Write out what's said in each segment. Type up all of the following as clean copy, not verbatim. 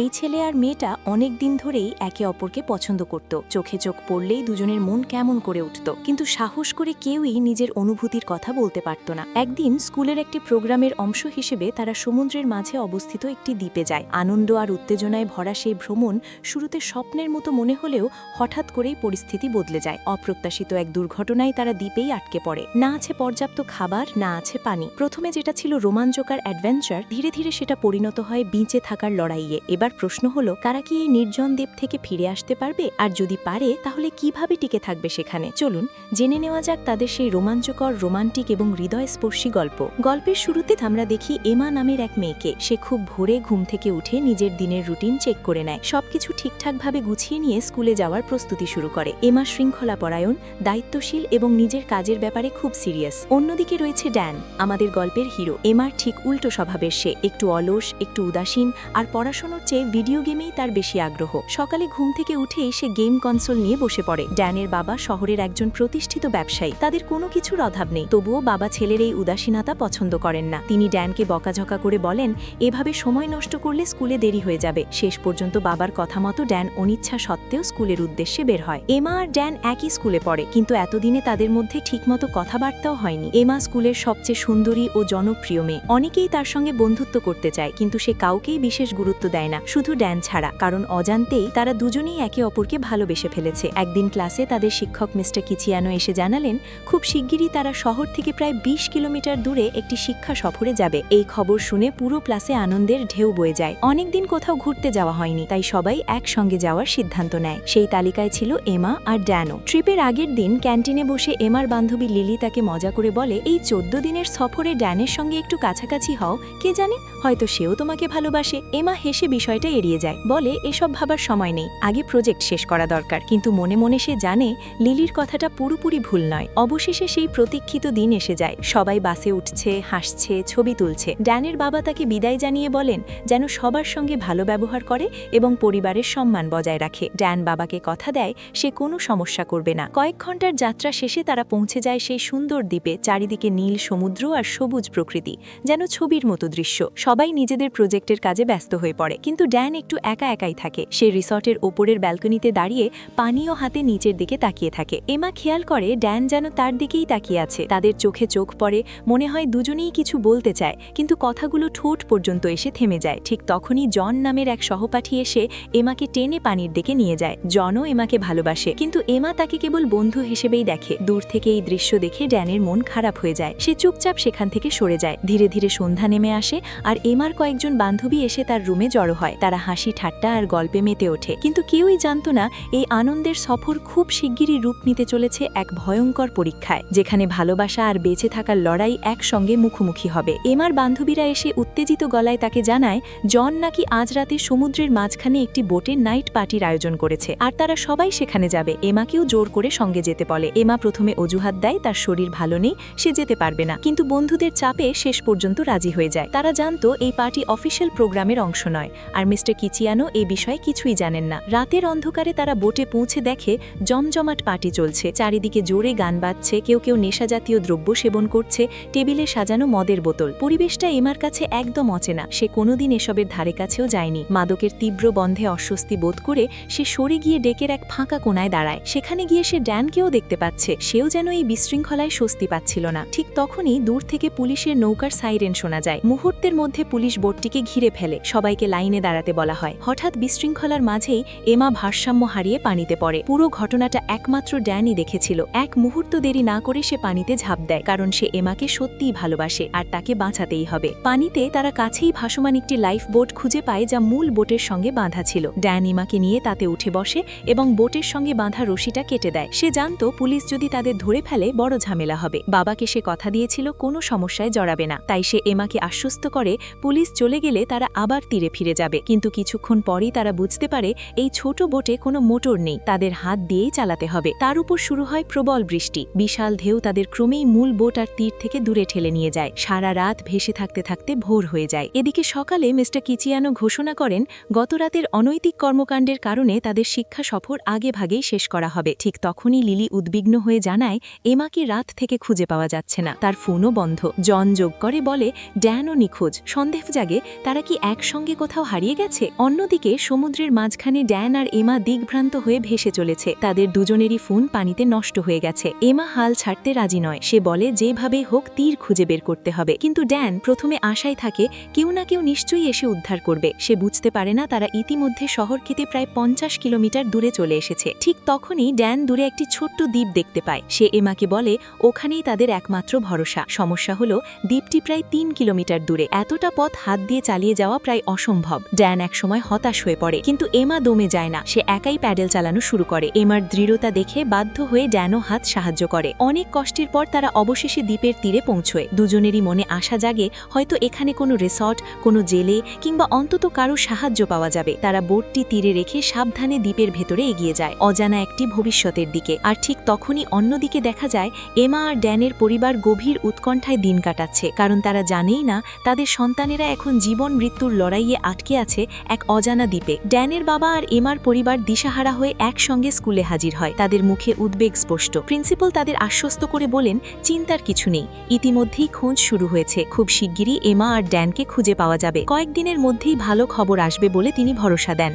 এই ছেলে আর মেয়েটা অনেক দিন ধরেই একে অপরকে পছন্দ করত। চোখে চোখ পড়লেই দুজনের মন কেমন করে উঠত, কিন্তু সাহস করে কেউই নিজের অনুভূতির কথা বলতে পারত না। একদিন স্কুলের একটি প্রোগ্রামের অংশ হিসেবে তারা সমুদ্রের মাঝে অবস্থিত একটি দ্বীপে যায়। আনন্দ আর উত্তেজনায় ভরা সেই ভ্রমণ শুরুতে স্বপ্নের মতো মনে হলেও হঠাৎ করেই পরিস্থিতি বদলে যায়। অপ্রত্যাশিত এক দুর্ঘটনায় তারা দ্বীপেই আটকে পড়ে। না আছে পর্যাপ্ত খাবার, না আছে পানি। প্রথমে যেটা ছিল রোমাঞ্চকর অ্যাডভেঞ্চার, ধীরে ধীরে সেটা পরিণত হয় বেঁচে থাকার লড়াইয়ে। এবার প্রশ্ন হলো, তারা কি এই নির্জন দ্বীপ থেকে ফিরে আসতে পারবে? আর যদি পারে, তাহলে কিভাবে টিকে থাকবে সেখানে? চলুন জেনে নেওয়া যাক তাদের সেই রোমাঞ্চকর, রোমান্টিক এবং হৃদয়স্পর্শী গল্প। গল্পের শুরুতে আমরা দেখি এমা নামের এক মেয়েকে। সে খুব ভোরে ঘুম থেকে উঠে নিজের দিনের রুটিন চেক করে নেয়। সবকিছু ঠিকঠাকভাবে গুছিয়ে নিয়ে স্কুলে যাওয়ার প্রস্তুতি শুরু করে। এমা শৃঙ্খলাপরায়ণ, দায়িত্বশীল এবং নিজের কাজের ব্যাপারে খুব সিরিয়াস। অন্যদিকে রয়েছে ড্যান, আমাদের গল্পের হিরো। এমার ঠিক উল্টো স্বভাবের। সে একটু অলস, একটু উদাসীন, আর পড়াশোনার চেয়ে ভিডিও গেমেই তার বেশি আগ্রহ। সকালে ঘুম থেকে উঠেই সে গেম কনসোল নিয়ে বসে পড়ে। ড্যানের বাবা শহরের একজন প্রতিষ্ঠিত ব্যবসায়ী। তাদের কোনো কিছুর অভাব নেই, তবুও বাবা ছেলের এই উদাসীনতা পছন্দ করেন না। তিনি ড্যানকে বকাঝকা করে বলেন, এভাবে সময় নষ্ট করলে স্কুলে দেরি হয়ে যাবে। শেষ পর্যন্ত বাবার কথা মতো ড্যান অনিচ্ছা সত্ত্বেও স্কুলের উদ্দেশ্যে বের হয়। এমা আর ড্যান একই স্কুলে পড়ে, কিন্তু এতদিনে তাদের মধ্যে ঠিকমতো কথাবার্তাও হয়নি। এমা স্কুলের সবচেয়ে সুন্দরী ও জনপ্রিয় মেয়ে। অনেকেই তার সঙ্গে বন্ধুত্ব করতে চায়, কিন্তু সে কাউকেই বিশেষ গুরুত্ব দেয় না, শুধু ড্যান ছাড়া। কারণ অজান্তেই তারা দুজনেই একে অপরকে ভালোবেসে ফেলেছে। একদিন ক্লাসে তাদের শিক্ষক মিস্টার কিচিয়ানো এসে জানালেন, খুব শিগগিরই তারা শহর থেকে প্রায় ২০ কিলোমিটার দূরে একটি শিক্ষা সফরে যাবে। এই খবর শুনে পুরো ক্লাসে আনন্দের ঢেউ বয়ে যায়। অনেকদিন কোথাও ঘুরতে যাওয়া হয়নি, তাই সবাই একসঙ্গে যাওয়ার সিদ্ধান্ত নেয়। সেই তালিকায় ছিল এমা আর ড্যানও। ট্রিপের আগের দিন ক্যান্টিনে বসে এমার বান্ধবী লিলি তাকে মজা করে বলে, এই ১৪ দিনের সফরে ড্যানের সঙ্গে একটু কাছাকাছি হও, কে জানে হয়তো সেও তোমাকে ভালোবাসে। এমা হেসে বিষয়টা এড়িয়ে যায়, বলে এসব ভাবার সময় নেই, আগে প্রজেক্ট শেষ করা দরকার। কিন্তু মনে মনে সে জানে লিলির কথাটা পুরোপুরি ভুল নয়। অবশেষে সেই প্রতীক্ষিত দিন এসে যায়। সবাই বাসে উঠছে, হাসছে, ছবি তুলছে। ড্যানের বাবা তাকে বিদায় জানিয়ে বলেন যেন সবার সঙ্গে ভালো ব্যবহার করে এবং পরিবারের সম্মান বজায় রাখে। ড্যান বাবাকে কথা দেয় সে কোনো সমস্যা করবে না। কয়েক ঘন্টার যাত্রা শেষে তারা পৌঁছে যায় সেই সুন্দর দ্বীপে। চারিদিকে নীল সমুদ্র আর সবুজ প্রকৃতি, যেন ছবির মতো দৃশ্য। সবাই নিজেদের প্রজেক্টের কাজে ব্যস্ত হয়ে পড়ে, কিন্তু ড্যান একটু একা একাই থাকে। সে রিসর্টের ওপরের ব্যালকনিতে দাঁড়িয়ে পানীয় হাতে নিচের দিকে তাকিয়ে থাকে। এমা খেয়াল করে ড্যান যেন তার দিকেই তাকিয়ে আছে। তাদের চোখে চোখ পড়ে, মনে হয় দুজনেই কিছু বলতে চায়, কিন্তু কথাগুলো ঠোঁট পর্যন্ত এসে থেমে যায়। ঠিক তখনই জন নামের এক সহপাঠী এসে এমাকে টেনে পানির দিকে নিয়ে যায়। জনও এমাকে ভালোবাসে, কিন্তু এমা তাকে কেবল বন্ধু হিসেবেই দেখে। দূর থেকে এই দৃশ্য দেখে ড্যানের মন খারাপ হয়ে যায়। সে চুপচাপ সেখান থেকে সরে যায়। ধীরে ধীরে সন্ধ্যা নেমে আসে আর এমার কয়েকজন বান্ধবী এসে তার রুমে জড়ো হয়। তারা হাসি ঠাট্টা আর গল্পে মেতে ওঠে, কিন্তু কেউই জানত না এই আনন্দের সফর খুব শিগগিরই রূপ নিতে চলেছে এক ভয়ঙ্কর পরীক্ষায়, যেখানে ভালোবাসা আর বেঁচে থাকার লড়াই একসঙ্গে মুখোমুখি হবে। এমার বান্ধবীরা এসে উত্তেজিত গলায় তাকে জানায় জন নাকি আজ রাতে সমুদ্রের মাঝখানে একটি বোটের নাইট পার্টির আয়োজন করেছে, আর তারা সবাই সেখানে যাবে। এমাকেও জোর করে সঙ্গে যেতে বলে। এমা প্রথমে অজুহাত দেয় তার শরীর ভালো নেই, সে যেতে পারবে না, কিন্তু বন্ধুদের চাপে শেষ পর্যন্ত রাজি হয়ে যায়। তারা জানতো এই পার্টি অফিসিয়াল প্রোগ্রামের অংশ নয়, আর মিস্টার কিচিয়ানো এই বিষয়ে কিছুই জানেন না। রাতের অন্ধকারে তারা বোটে পৌঁছে দেখে জমজমাট পার্টি চলছে। চারিদিকে জোরে গান বাজছে, কেউ কেউ নেশাজাতীয় দ্রব্য সেবন করছে, টেবিলে সাজানো মদের বোতল। পরিবেশটা এমার কাছে একদম অচেনা। সে কোনোদিন এসবের ধারে কাছেও যায়নি। মাদকের তীব্র বন্ধে অস্বস্তি বোধ করে সে সরে গিয়ে ডেকের এক ফাঁকা কোনায় দাঁড়ায়। সেখানে গিয়ে সে ড্যানকেও দেখতে পাচ্ছে। সেও যেন এই বিশৃঙ্খলায় স্বস্তি পাচ্ছিল না। ঠিক তখনই দূর থেকে পুলিশের নৌকার সাইরেন শোনা যায়। মুহূর্তের মধ্যে পুলিশ বোটটিকে ঘিরে ফেলে। সবাইকে লাইনে দাঁড়াতে বলা হয়। হঠাৎ বিশৃঙ্খলার মাঝেই এমা ভারসাম্য হারিয়ে পানিতে পড়ে। পুরো ঘটনাটা একমাত্র ড্যানই দেখেছিল। এক মুহূর্ত দেরি না করে সে পানিতে ঝাঁপ দেয়, কারণ সে এমাকে সত্যিই ভালোবাসে আর তাকে বাঁচাতেই হবে। পানিতে তারা কাছেই ভাসমান একটি লাইফ বোট খুঁজে পায়, যা মূল বোটের সঙ্গে বাঁধা ছিল। ড্যান এমাকে নিয়ে তাতে উঠে বসে এবং বোটের সঙ্গে বাঁধা রশিটা কেটে দেয়। সে জানত পুলিশ যদি তাদের ধরে ফেলে বড় ঝামেলা হবে। বাবাকে সে কথা দিয়েছিল কোনো সমস্যায় জড়াবে না, তাই সে এমাকে আশ্বস্ত করে পুলিশ চলে গেলে তারা আবার তীরে ফিরে যাবে। কিন্তু কিছুক্ষণ পরই তারা বুঝতে পারে এই ছোট বোটে কোনো মোটর নেই, তাদের হাত দিয়েই চালাতে হবে। তার উপর শুরু হয় প্রবল বৃষ্টি। বিশাল ঢেউ তাদের ক্রমেই মূল বোট আর তীর থেকে দূরে ঠেলে নিয়ে যায়। সারা রাত ভেসে থাকতে থাকতে ভোর হয়ে যায়। এদিকে সকালে মিস্টার কিচিয়ানো ঘোষণা করেন গত রাতের অনৈতিক কর্মকাণ্ডের কারণে তাদের শিক্ষা সফর আগে ভাগেই শেষ করা হবে। ঠিক তখনই লিলি উদ্বিগ্ন হয়ে জানায় এমাকে রাত থেকে খুঁজে পাওয়া যাচ্ছে না, তার ফোনও বন্ধ। জন যোগ করে বলে ড্যানও নিখোঁজ। সন্দেহ জাগে তারা কি একসঙ্গে কোথাও হারিয়ে হারিয়ে গেছে। অন্যদিকে সমুদ্রের মাঝখানে ড্যান আর এমা দিগ্ভ্রান্ত হয়ে ভেসে চলেছে। তাদের দুজনেরই ফোন পানিতে নষ্ট হয়ে গেছে। এমা হাল ছাড়তে রাজি নয়। সে বলে যেভাবেই হোক তীর খুঁজে বের করতে হবে। কিন্তু ড্যান প্রথমে আশায় থাকে কেউ না কেউ নিশ্চয়ই এসে উদ্ধার করবে। সে বুঝতে পারে না তারা ইতিমধ্যে শহর কেটে প্রায় 50 কিলোমিটার দূরে চলে এসেছে। ঠিক তখনই ড্যান দূরে একটি ছোট্ট দ্বীপ দেখতে পায়। সে এমাকে বলে ওখানেই তাদের একমাত্র ভরসা। সমস্যা হলো দ্বীপটি প্রায় 3 কিলোমিটার দূরে। এতটা পথ হাত দিয়ে চালিয়ে যাওয়া প্রায় অসম্ভব। ড্যান একসময় হতাশ হয়ে পড়ে, কিন্তু এমা দমে যায় না। সে একাই প্যাডেল চালানো শুরু করে। এমার দৃঢ়তা দেখে বাধ্য হয়ে ড্যানও হাত সাহায্য করে। অনেক কষ্টের পর তারা অবশেষে দ্বীপের তীরে পৌঁছয়। দুজনেরই মনে আশা জাগে হয়তো এখানে কোনো রিসর্ট, কোনো জেলে কিংবা অন্তত কারো সাহায্য পাওয়া যাবে। তারা বোটটি তীরে রেখে সাবধানে দ্বীপের ভেতরে এগিয়ে যায়, অজানা একটি ভবিষ্যতের দিকে। আর ঠিক তখনই অন্যদিকে দেখা যায় এমা আর ড্যানের পরিবার গভীর উৎকণ্ঠায় দিন কাটাচ্ছে, কারণ তারা জানেই না তাদের সন্তানেরা এখন জীবন মৃত্যুর লড়াইয়ে আটকে আছে এক অজানা দ্বীপে। ড্যানের বাবা আর এমার পরিবার দিশাহারা হয়ে একসঙ্গে স্কুলে হাজির হয়। তাদের মুখে উদ্বেগ স্পষ্ট। প্রিন্সিপাল তাদের আশ্বস্ত করে বলেন চিন্তার কিছু নেই, ইতিমধ্যেই খোঁজ শুরু হয়েছে। খুব শিগগিরই এমা আর ড্যানকে খুঁজে পাওয়া যাবে। কয়েকদিনের মধ্যেই ভালো খবর আসবে বলে তিনি ভরসা দেন।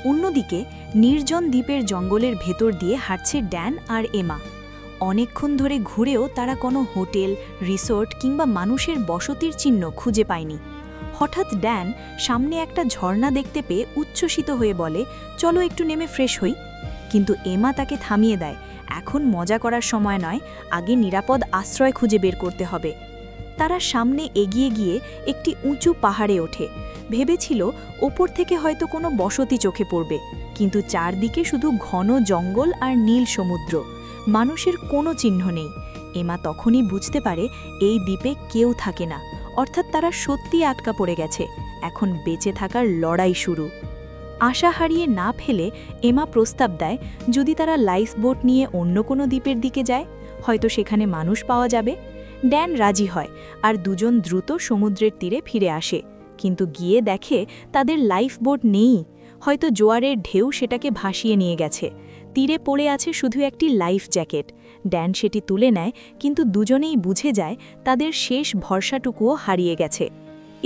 অন্যদিকে নির্জন দ্বীপের জঙ্গলের ভেতর দিয়ে হাঁটছে ড্যান আর এমা। অনেকক্ষণ ধরে ঘুরেও তারা কোনো হোটেল, রিসোর্ট কিংবা মানুষের বসতির চিহ্ন খুঁজে পায়নি। হঠাৎ ড্যান সামনে একটা ঝর্ণা দেখতে পেয়ে উচ্ছ্বসিত হয়ে বলে, চলো একটু নেমে ফ্রেশ হই। কিন্তু এমা তাকে থামিয়ে দেয়, এখন মজা করার সময় নয়, আগে নিরাপদ আশ্রয় খুঁজে বের করতে হবে। তারা সামনে এগিয়ে গিয়ে একটি উঁচু পাহাড়ে ওঠে। ভেবেছিল ওপর থেকে হয়তো কোনো বসতি চোখে পড়বে, কিন্তু চারদিকে শুধু ঘন জঙ্গল আর নীল সমুদ্র। মানুষের কোনো চিহ্ন নেই। এমা তখনই বুঝতে পারে এই দ্বীপে কেউ থাকে না, অর্থাৎ তারা সত্যি আটকা পড়ে গেছে। এখন বেঁচে থাকার লড়াই শুরু। আশা হারিয়ে না ফেলে এমা প্রস্তাব দেয় যদি তারা লাইফ বোট নিয়ে অন্য কোনো দ্বীপের দিকে যায়, হয়তো সেখানে মানুষ পাওয়া যাবে। ড্যান রাজি হয় আর দুজন দ্রুত সমুদ্রের তীরে ফিরে আসে। কিন্তু গিয়ে দেখে তাদের লাইফ বোট নেই। হয়তো জোয়ারের ঢেউ সেটাকে ভাসিয়ে নিয়ে গেছে। তীরে পড়ে আছে শুধু একটি লাইফ জ্যাকেট। ড্যান সেটি তুলে নেয়, কিন্তু দুজনেই বুঝে যায় তাদের শেষ ভরসাটুকুও হারিয়ে গেছে।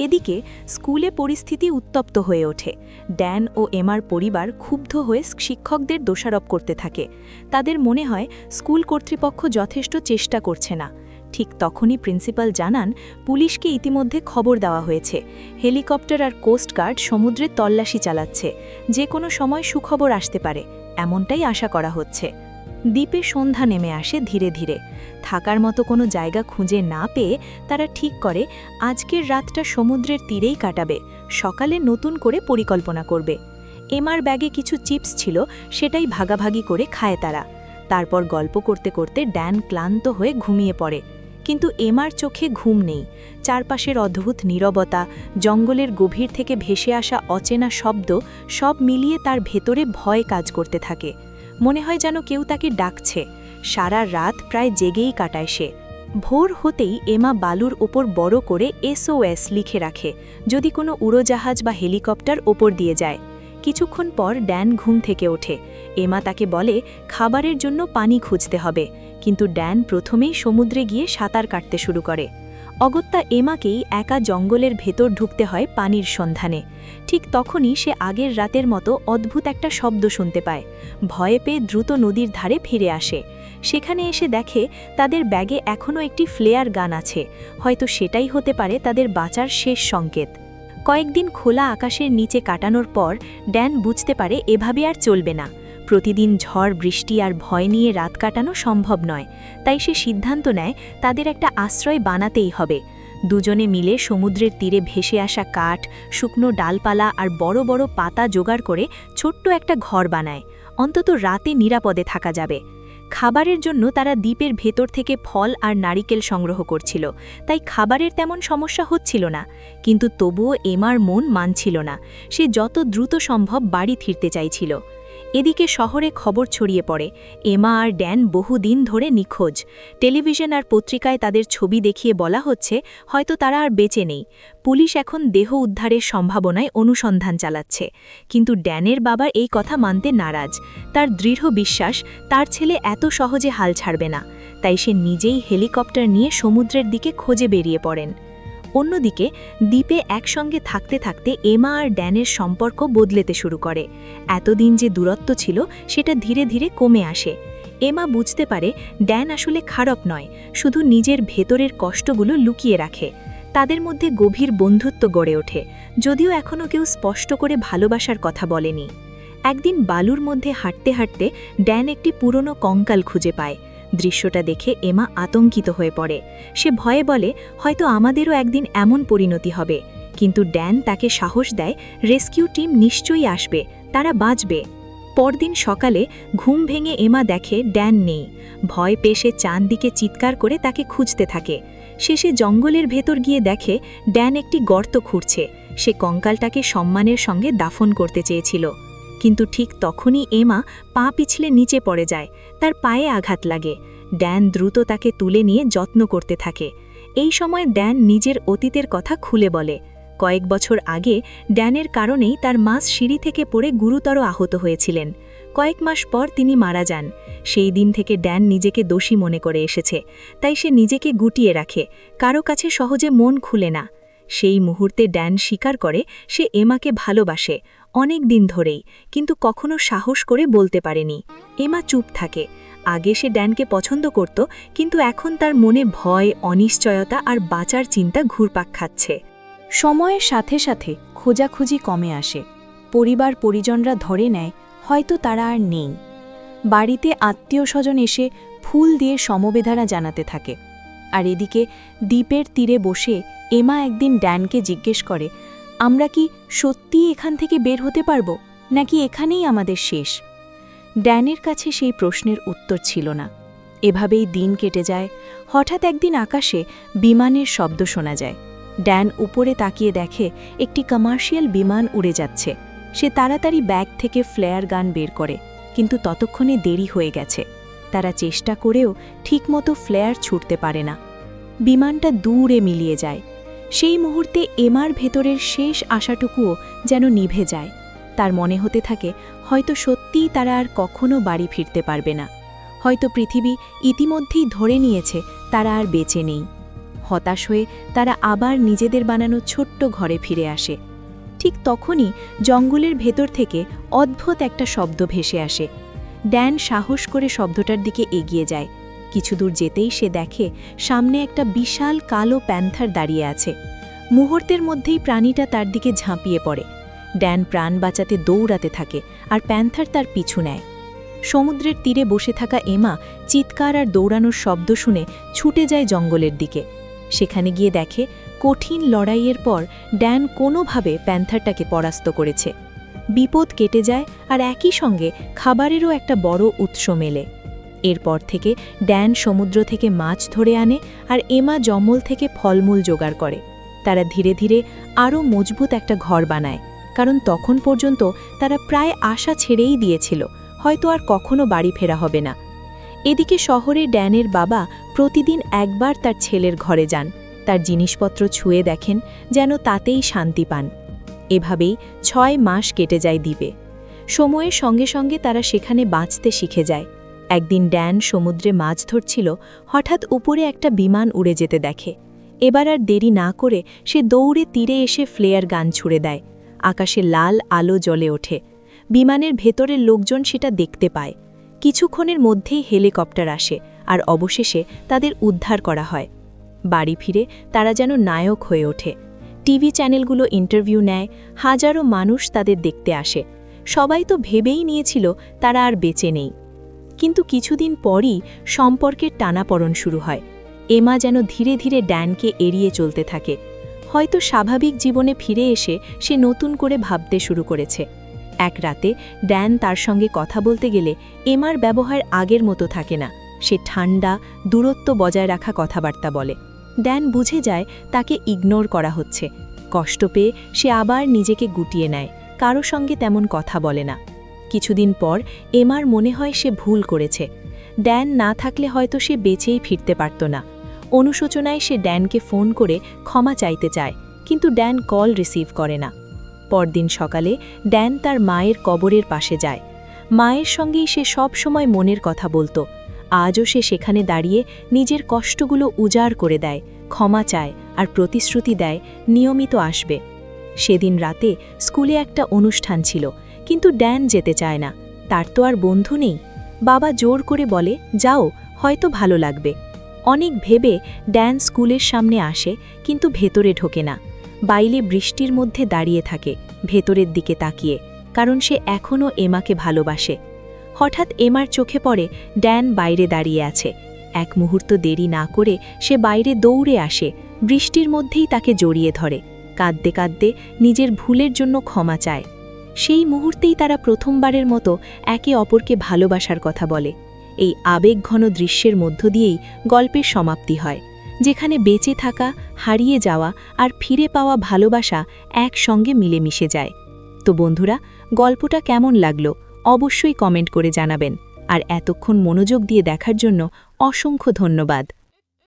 এদিকে স্কুলে পরিস্থিতি উত্তপ্ত হয়ে ওঠে। ড্যান ও এমার পরিবার ক্ষুব্ধ হয়ে শিক্ষকদের দোষারোপ করতে থাকে। তাদের মনে হয় স্কুল কর্তৃপক্ষ যথেষ্ট চেষ্টা করছে না। ঠিক তখনই প্রিন্সিপাল জানান পুলিশকে ইতিমধ্যে খবর দেওয়া হয়েছে। হেলিকপ্টার আর কোস্টগার্ড সমুদ্রে তল্লাশি চালাচ্ছে। যে কোনো সময় সুখবর আসতে পারে, এমনটাই আশা করা হচ্ছে। দ্বীপে সন্ধ্যা নেমে আসে ধীরে ধীরে। থাকার মতো কোনো জায়গা খুঁজে না পেয়ে তারা ঠিক করে আজকের রাতটা সমুদ্রের তীরেই কাটাবে। সকালে নতুন করে পরিকল্পনা করবে। এমার ব্যাগে কিছু চিপস ছিল, সেটাই ভাগাভাগি করে খায় তারা। তারপর গল্প করতে করতে ড্যান ক্লান্ত হয়ে ঘুমিয়ে পড়ে। কিন্তু এমার চোখে ঘুম নেই। চারপাশের অদ্ভুত নীরবতা, জঙ্গলের গভীর থেকে ভেসে আসা অচেনা শব্দ, সব মিলিয়ে তার ভেতরে ভয় কাজ করতে থাকে। মনে হয় যেন কেউ তাকে ডাকছে। সারা রাত প্রায় জেগেই কাটায় সে। ভোর হতেই এমা বালুর ওপর বড় করে SOS লিখে রাখে, যদি কোনো উড়োজাহাজ বা হেলিকপ্টার ওপর দিয়ে যায়। কিছুক্ষণ পর ড্যান ঘুম থেকে ওঠে। এমা তাকে বলে খাবারের জন্য পানি খুঁজতে হবে, কিন্তু ড্যান প্রথমেই সমুদ্রে গিয়ে সাঁতার কাটতে শুরু করে। অগত্যা এমাকেই একা জঙ্গলের ভেতর ঢুকতে হয় পানির সন্ধানে। ঠিক তখনই সে আগের রাতের মতো অদ্ভুত একটা শব্দ শুনতে পায়। ভয়ে পেয়ে দ্রুত নদীর ধারে ফিরে আসে। সেখানে এসে দেখে তাদের ব্যাগে এখনও একটি ফ্লেয়ার গান আছে। হয়তো সেটাই হতে পারে তাদের বাঁচার শেষ সংকেত। কয়েকদিন খোলা আকাশের নিচে কাটানোর পর ড্যান বুঝতে পারে এভাবে আর চলবে না। প্রতিদিন ঝড়, বৃষ্টি আর ভয় নিয়ে রাত কাটানো সম্ভব নয়। তাই সে সিদ্ধান্ত নেয় তাদের একটা আশ্রয় বানাতেই হবে। দুজনে মিলে সমুদ্রের তীরে ভেসে আসা কাঠ, শুকনো ডালপালা আর বড় বড় পাতা জোগাড় করে ছোট্ট একটা ঘর বানায়। অন্তত রাতে নিরাপদে থাকা যাবে। খাবারের জন্য তারা দ্বীপের ভেতর থেকে ফল আর নারিকেল সংগ্রহ করছিল, তাই খাবারের তেমন সমস্যা হচ্ছিল না। কিন্তু তবুও এমার মন মানছিল না। সে যত দ্রুত সম্ভব বাড়ি ফিরতে চাইছিল। এদিকে শহরে খবর ছড়িয়ে পড়ে এমা আর ড্যান বহুদিন ধরে নিখোঁজ। টেলিভিশন আর পত্রিকায় তাদের ছবি দেখিয়ে বলা হচ্ছে হয়তো তারা আর বেঁচে নেই। পুলিশ এখন দেহ উদ্ধারের সম্ভাবনায় অনুসন্ধান চালাচ্ছে। কিন্তু ড্যানের বাবার এই কথা মানতে নারাজ। তার দৃঢ় বিশ্বাস তার ছেলে এত সহজে হাল ছাড়বে না। তাই সে নিজেই হেলিকপ্টার নিয়ে সমুদ্রের দিকে খোঁজে বেরিয়ে পড়েন। অন্যদিকে দ্বীপে একসঙ্গে থাকতে থাকতে এমা আর ড্যানের সম্পর্ক বদলেতে শুরু করে। এতদিন যে দূরত্ব ছিল সেটা ধীরে ধীরে কমে আসে। এমা বুঝতে পারে ড্যান আসলে খারাপ নয়, শুধু নিজের ভেতরের কষ্টগুলো লুকিয়ে রাখে। তাদের মধ্যে গভীর বন্ধুত্ব গড়ে ওঠে, যদিও এখনও কেউ স্পষ্ট করে ভালোবাসার কথা বলেনি। একদিন বালুর মধ্যে হাঁটতে হাঁটতে ড্যান একটি পুরনো কঙ্কাল খুঁজে পায়। দৃশ্যটা দেখে এমা আতঙ্কিত হয়ে পড়ে। সে ভয়ে বলে, হয়তো আমাদেরও একদিন এমন পরিণতি হবে। কিন্তু ড্যান তাকে সাহস দেয়, রেস্কিউ টিম নিশ্চয়ই আসবে, তারা বাঁচবে। পরদিন সকালে ঘুম ভেঙে এমা দেখে ড্যান নেই। ভয় পেয়ে সে চারদিকে চিৎকার করে তাকে খুঁজতে থাকে। শেষে জঙ্গলের ভেতর গিয়ে দেখে ড্যান একটি গর্ত খুঁড়ছে। সে কঙ্কালটাকে সম্মানের সঙ্গে দাফন করতে চেয়েছিল, কিন্তু ঠিক তখনই এমা পা পিছলে নিচে পড়ে যায়। তার পায়ে আঘাত লাগে। ড্যান দ্রুত তাকে তুলে নিয়ে যত্ন করতে থাকে। এই সময় ড্যান নিজের অতীতের কথা খুলে বলে। কয়েক বছর আগে ড্যানের কারণেই তার মা সিঁড়ি থেকে পড়ে গুরুতর আহত হয়েছিলেন। কয়েক মাস পর তিনি মারা যান। সেই দিন থেকে ড্যান নিজেকে দোষী মনে করে এসেছে, তাই সে নিজেকে গুটিয়ে রাখে, কারো কাছে সহজে মন খুলে না। সেই মুহূর্তে ড্যান স্বীকার করে সে এমাকে ভালোবাসে, অনেক দিন ধরেই, কিন্তু কখনো সাহস করে বলতে পারেনি। এমা চুপ থাকে। আগে সে ড্যানকে পছন্দ করত, কিন্তু এখন তার মনে ভয়, অনিশ্চয়তা আর বাঁচার চিন্তা ঘুরপাক খাচ্ছে। সময়ের সাথে সাথে খোঁজাখুঁজি কমে আসে। পরিবার পরিজনরা ধরে নেয় হয়তো তারা আর নেই। বাড়িতে আত্মীয় স্বজন এসে ফুল দিয়ে সমবেদনা জানাতে থাকে। আর এদিকে দ্বীপের তীরে বসে এমা একদিন ড্যানকে জিজ্ঞেস করে, আমরা কি সত্যিই এখান থেকে বের হতে পারব, নাকি এখানেই আমাদের শেষ? ড্যানের কাছে সেই প্রশ্নের উত্তর ছিল না। এভাবেই দিন কেটে যায়। হঠাৎ একদিন আকাশে বিমানের শব্দ শোনা যায়। ড্যান উপরে তাকিয়ে দেখে একটি কমার্শিয়াল বিমান উড়ে যাচ্ছে। সে তাড়াতাড়ি ব্যাগ থেকে ফ্লেয়ার গান বের করে, কিন্তু ততক্ষণে দেরি হয়ে গেছে। তারা চেষ্টা করেও ঠিকমতো ফ্লেয়ার ছুটতে পারে না। বিমানটা দূরে মিলিয়ে যায়। সেই মুহূর্তে এমার ভেতরের শেষ আশাটুকুও যেন নিভে যায়। তার মনে হতে থাকে হয়তো সত্যিই তারা আর কখনো বাড়ি ফিরতে পারবে না। হয়তো পৃথিবী ইতিমধ্যেই ধরে নিয়েছে তারা আর বেঁচে নেই। হতাশ হয়ে তারা আবার নিজেদের বানানো ছোট্ট ঘরে ফিরে আসে। ঠিক তখনই জঙ্গলের ভেতর থেকে অদ্ভুত একটা শব্দ ভেসে আসে। ড্যান সাহস করে শব্দটার দিকে এগিয়ে যায়। কিছু দূর যেতেই সে দেখে সামনে একটা বিশাল কালো প্যান্থার দাঁড়িয়ে আছে। মুহূর্তের মধ্যেই প্রাণীটা তার দিকে ঝাঁপিয়ে পড়ে। ড্যান প্রাণ বাঁচাতে দৌড়াতে থাকে, আর প্যান্থার তার পিছু নেয়। সমুদ্রের তীরে বসে থাকা এমা চিৎকার আর দৌড়ানোর শব্দ শুনে ছুটে যায় জঙ্গলের দিকে। সেখানে গিয়ে দেখে কঠিন লড়াইয়ের পর ড্যান কোনোভাবে প্যান্থারটাকে পরাস্ত করেছে। বিপদ কেটে যায়, আর একই সঙ্গে খাবারেরও একটা বড় উৎস মেলে। এরপর থেকে ড্যান সমুদ্র থেকে মাছ ধরে আনে, আর এমা জঙ্গল থেকে ফলমূল জোগাড় করে। তারা ধীরে ধীরে আরও মজবুত একটা ঘর বানায়, কারণ তখন পর্যন্ত তারা প্রায় আশা ছেড়েই দিয়েছিল হয়তো আর কখনো বাড়ি ফেরা হবে না। এদিকে শহরে ড্যানের বাবা প্রতিদিন একবার তার ছেলের ঘরে যান। তার জিনিসপত্র ছুঁয়ে দেখেন, যেন তাতেই শান্তি পান। এভাবেই 6 মাস কেটে যায় দ্বীপে। সময়ের সঙ্গে সঙ্গে তারা সেখানে বাঁচতে শিখে যায়। একদিন ড্যান সমুদ্রে মাছ ধরছিল, হঠাৎ উপরে একটা বিমান উড়ে যেতে দেখে। এবার আর দেরি না করে সে দৌড়ে তীরে এসে ফ্লেয়ার গান ছুড়ে দেয়। আকাশে লাল আলো জ্বলে ওঠে। বিমানের ভেতরের লোকজন সেটা দেখতে পায়। কিছুক্ষণের মধ্যেই হেলিকপ্টার আসে, আর অবশেষে তাদের উদ্ধার করা হয়। বাড়ি ফিরে তারা যেন নায়ক হয়ে ওঠে। টিভি চ্যানেলগুলো ইন্টারভিউ নেয়, হাজারো মানুষ তাদের দেখতে আসে। সবাই তো ভেবেই নিয়েছিল তারা আর বেঁচে নেই। কিন্তু কিছুদিন পরই সম্পর্কের টানাপড়ন শুরু হয়। এমা যেন ধীরে ধীরে ড্যানকে এড়িয়ে চলতে থাকে। হয়তো স্বাভাবিক জীবনে ফিরে এসে সে নতুন করে ভাবতে শুরু করেছে। এক রাতে ড্যান তার সঙ্গে কথা বলতে গেলে এমার ব্যবহার আগের মতো থাকে না। সে ঠান্ডা, দূরত্ব বজায় রাখা কথাবার্তা বলে। ড্যান বুঝে যায় তাকে ইগনোর করা হচ্ছে। কষ্ট পেয়ে সে আবার নিজেকে গুটিয়ে নেয়, কারো সঙ্গে তেমন কথা বলে না। কিছুদিন পর এমার মনে হয় সে ভুল করেছে। ড্যান না থাকলে হয়তো সে বেঁচেই ফিরতে পারত না। অনুশোচনায় সে ড্যানকে ফোন করে ক্ষমা চাইতে চায়, কিন্তু ড্যান কল রিসিভ করে না। পরদিন সকালে ড্যান তার মায়ের কবরের পাশে যায়। মায়ের সঙ্গেই সে সব সময় মনের কথা বলতো। আজও সে সেখানে দাঁড়িয়ে নিজের কষ্টগুলো উজাড় করে দেয়, ক্ষমা চায় আর প্রতিশ্রুতি দেয় নিয়মিত আসবে। সেদিন রাতে স্কুলে একটা অনুষ্ঠান ছিল, কিন্তু ড্যান যেতে চায় না। তার তো আর বন্ধু নেই। বাবা জোর করে বলে, যাও, হয়তো ভালো লাগবে। অনেক ভেবে ড্যান স্কুলের সামনে আসে, কিন্তু ভেতরে ঢোকে না। বাইরে বৃষ্টির মধ্যে দাঁড়িয়ে থাকে, ভেতরের দিকে তাকিয়ে, কারণ সে এখনও এমাকে ভালোবাসে। হঠাৎ এমার চোখে পড়ে ড্যান বাইরে দাঁড়িয়ে আছে। এক মুহূর্ত দেরি না করে সে বাইরে দৌড়ে আসে, বৃষ্টির মধ্যেই তাকে জড়িয়ে ধরে, কাঁদতে কাঁদতে নিজের ভুলের জন্য ক্ষমা চায়। সেই মুহূর্তেই তারা প্রথমবারের মতো একে অপরকে ভালোবাসার কথা বলে। এই আবেগঘন দৃশ্যের মধ্য দিয়েই গল্পের সমাপ্তি হয়, যেখানে বেঁচে থাকা, হারিয়ে যাওয়া আর ফিরে পাওয়া ভালোবাসা একসঙ্গে মিলেমিশে যায়। তো বন্ধুরা, গল্পটা কেমন লাগলো অবশ্যই কমেন্ট করে জানাবেন। আর এতক্ষণ মনোযোগ দিয়ে দেখার জন্য অসংখ্য ধন্যবাদ।